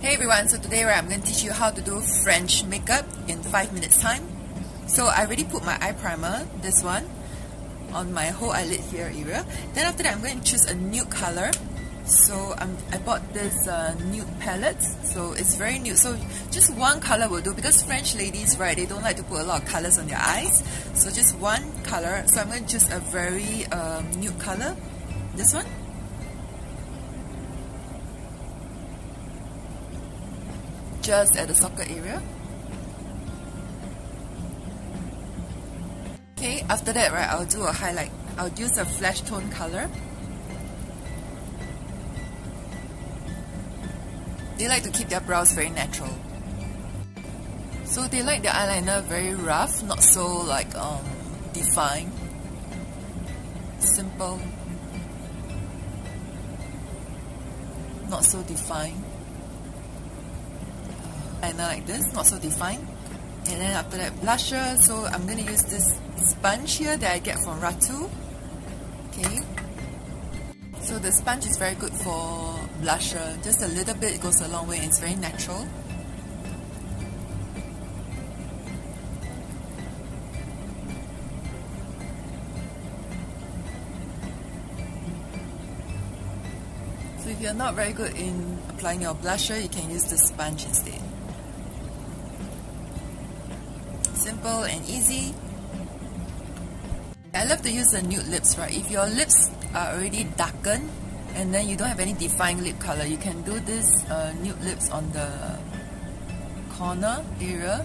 Hey everyone, so today I'm going to teach you how to do French makeup in 5 minutes time. So I already put my eye primer, this one, on my whole eyelid here area. Then after that I'm going to choose a nude color. So I bought this nude palette, so it's very nude. So just one color will do, because French ladies, right, they don't like to put a lot of colors on their eyes. So just one color. So I'm going to choose a very nude color, this one. Just at the socket area. Okay, after that, right, I'll do a highlight. I'll use a flesh tone color. They like to keep their brows very natural. So they like the eyeliner very rough, not so like defined. Simple. Not so defined. Eyeliner like this, not so defined. And then after that, blusher. So I'm going to use this sponge here that I get from Ratu. Okay. So the sponge is very good for blusher. Just a little bit goes a long way. It's very natural. So if you're not very good in applying your blusher, you can use the sponge instead. Simple and easy. I love to use the nude lips, right? If your lips are already darkened and then you don't have any defined lip color, you can do this nude lips on the corner area.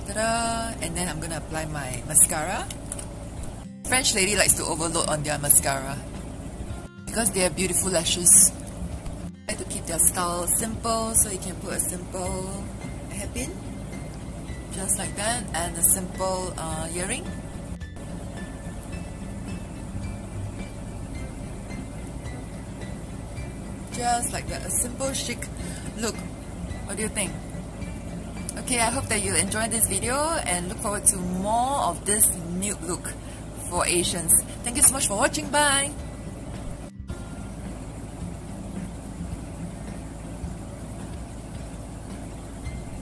Ta-da! And then I'm gonna apply my mascara. French lady likes to overload on their mascara because they have beautiful lashes. I like to keep their style simple, so you can put a simple hairpin, just like that, and a simple earring. Just like that, a simple chic look. What do you think? Okay, I hope that you enjoyed this video and look forward to more of this nude look for Asians. Thank you so much for watching. Bye!